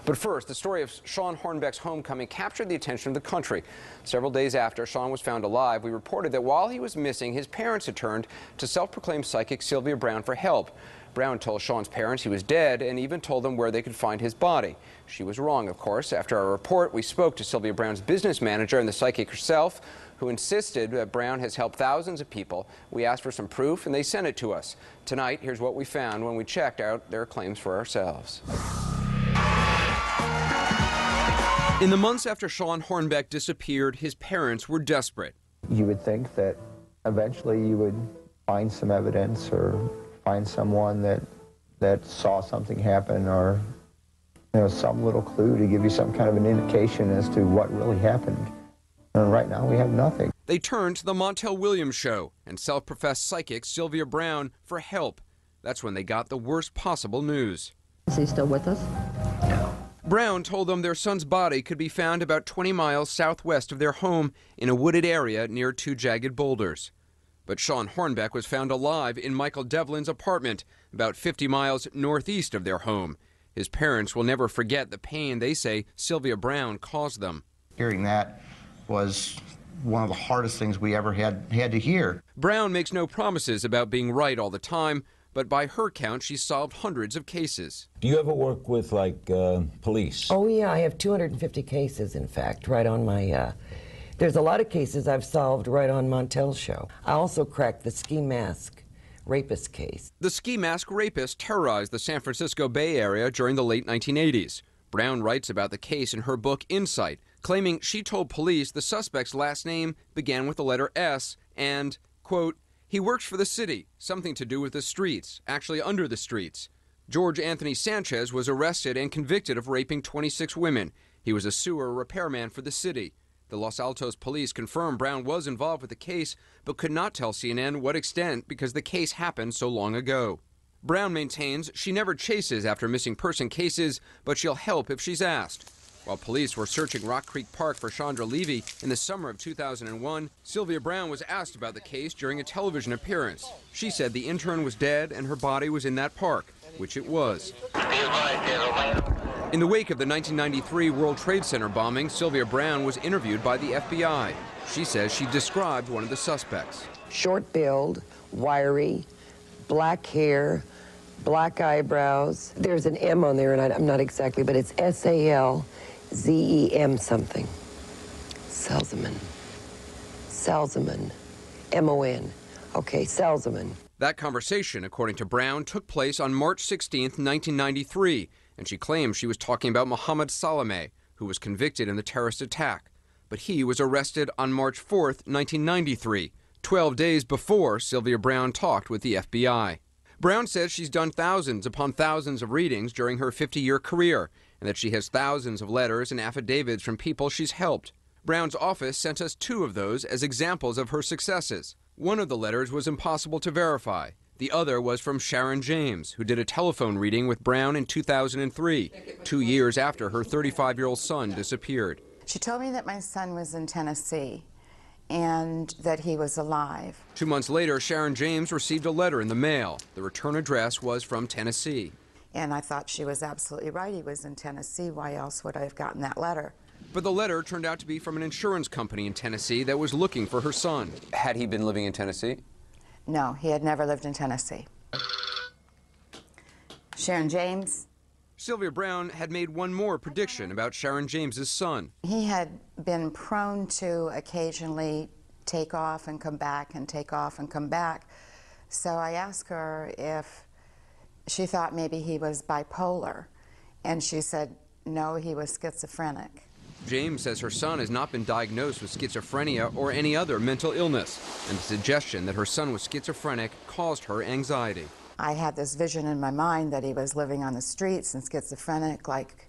But first, the story of Sean Hornbeck's homecoming captured the attention of the country. Several days after Sean was found alive, we reported that while he was missing, his parents had turned to self-proclaimed psychic Sylvia Brown for help. Brown told Sean's parents he was dead and even told them where they could find his body. She was wrong, of course. After our report, we spoke to Sylvia Brown's business manager and the psychic herself, who insisted that Brown has helped thousands of people. We asked for some proof, and they sent it to us. Tonight, here's what we found when we checked out their claims for ourselves. In the months after Sean Hornbeck disappeared, his parents were desperate. You would think that eventually you would find some evidence or find someone that saw something happen, or some little clue to give you some kind of an indication as to what really happened. And right now we have nothing. They turned to the Montel Williams Show and self-professed psychic Sylvia Brown for help. That's when they got the worst possible news. Is he still with us? No. Brown told them their son's body could be found about 20 miles southwest of their home in a wooded area near two jagged boulders. But Sean Hornbeck was found alive in Michael Devlin's apartment about 50 miles northeast of their home. His parents will never forget the pain they say Sylvia Brown caused them. Hearing that was one of the hardest things we ever had to hear. Brown makes no promises about being right all the time, but by her count, she's solved hundreds of cases. Do you ever work with, police? Oh, yeah, I have 250 cases, in fact, right on my, there's a lot of cases I've solved right on Montel's show. I also cracked the ski mask rapist case. The ski mask rapist terrorized the San Francisco Bay Area during the late 1980s. Brown writes about the case in her book Insight, claiming she told police the suspect's last name began with the letter S and, quote, he works for the city, something to do with the streets, actually under the streets. George Anthony Sanchez was arrested and convicted of raping 26 women. He was a sewer repairman for the city. The Los Altos police confirmed Brown was involved with the case, but could not tell CNN what extent because the case happened so long ago. Brown maintains she never chases after missing person cases, but she'll help if she's asked. While police were searching Rock Creek Park for Chandra Levy in the summer of 2001, Sylvia Brown was asked about the case during a television appearance. She said the intern was dead and her body was in that park, which it was. In the wake of the 1993 World Trade Center bombing, Sylvia Brown was interviewed by the FBI. She says she described one of the suspects. Short build, wiry, black hair, black eyebrows. There's an M on there, and I'm not exactly, but it's SALZEM something. Salzman. MON. Okay, Salzman. That conversation, according to Brown, took place on March 16, 1993, and she claims she was talking about Mohammed Salameh, who was convicted in the terrorist attack. But he was arrested on March 4, 1993, 12 days before Sylvia Brown talked with the FBI. Brown says she's done thousands upon thousands of readings during her 50-year career, and that she has thousands of letters and affidavits from people she's helped. Brown's office sent us 2 of those as examples of her successes. One of the letters was impossible to verify. The other was from Sharon James, who did a telephone reading with Brown in 2003, 2 years after her 35-year-old son disappeared. She told me that my son was in Tennessee and that he was alive. 2 months later, Sharon James received a letter in the mail. The return address was from Tennessee. And I thought she was absolutely right. He was in Tennessee. Why else would I have gotten that letter? But the letter turned out to be from an insurance company in Tennessee that was looking for her son. Had he been living in Tennessee? No, he had never lived in Tennessee. Sharon James. Sylvia Brown had made one more prediction about Sharon James's son. He had been prone to occasionally take off and come back and take off and come back. So I asked her if she thought maybe he was bipolar, and she said no, he was schizophrenic. James says her son has not been diagnosed with schizophrenia or any other mental illness, and the suggestion that her son was schizophrenic caused her anxiety. I had this vision in my mind that he was living on the streets and schizophrenic, like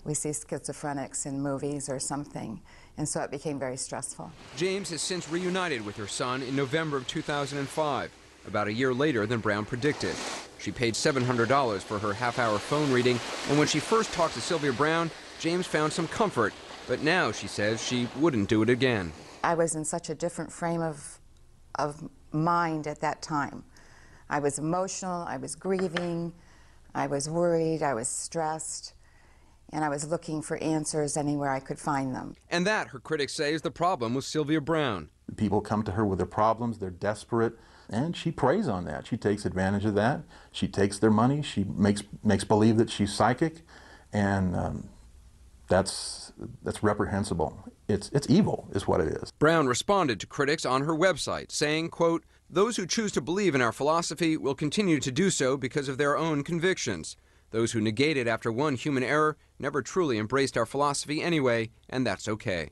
we see schizophrenics in movies or something, and so it became very stressful. James has since reunited with her son in November of 2005, about a year later than Brown predicted. She paid $700 for her half-hour phone reading, and when she first talked to Sylvia Brown, James found some comfort, but now she says she wouldn't do it again. I was in such a different frame of mind at that time. I was emotional, I was grieving, I was worried, I was stressed, and I was looking for answers anywhere I could find them. And that, her critics say, is the problem with Sylvia Browne. People come to her with their problems, they're desperate, and she preys on that. She takes advantage of that. She takes their money, she makes believe that she's psychic, and that's reprehensible. It's evil, is what it is. Browne responded to critics on her website, saying, quote, "Those who choose to believe in our philosophy will continue to do so because of their own convictions. Those who negate it after one human error never truly embraced our philosophy anyway, and that's okay."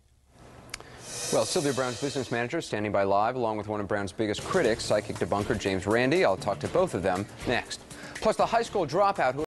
Well, Sylvia Browne's business manager standing by live, along with one of Browne's biggest critics, psychic debunker James Randi. I'll talk to both of them next. Plus, the high school dropout who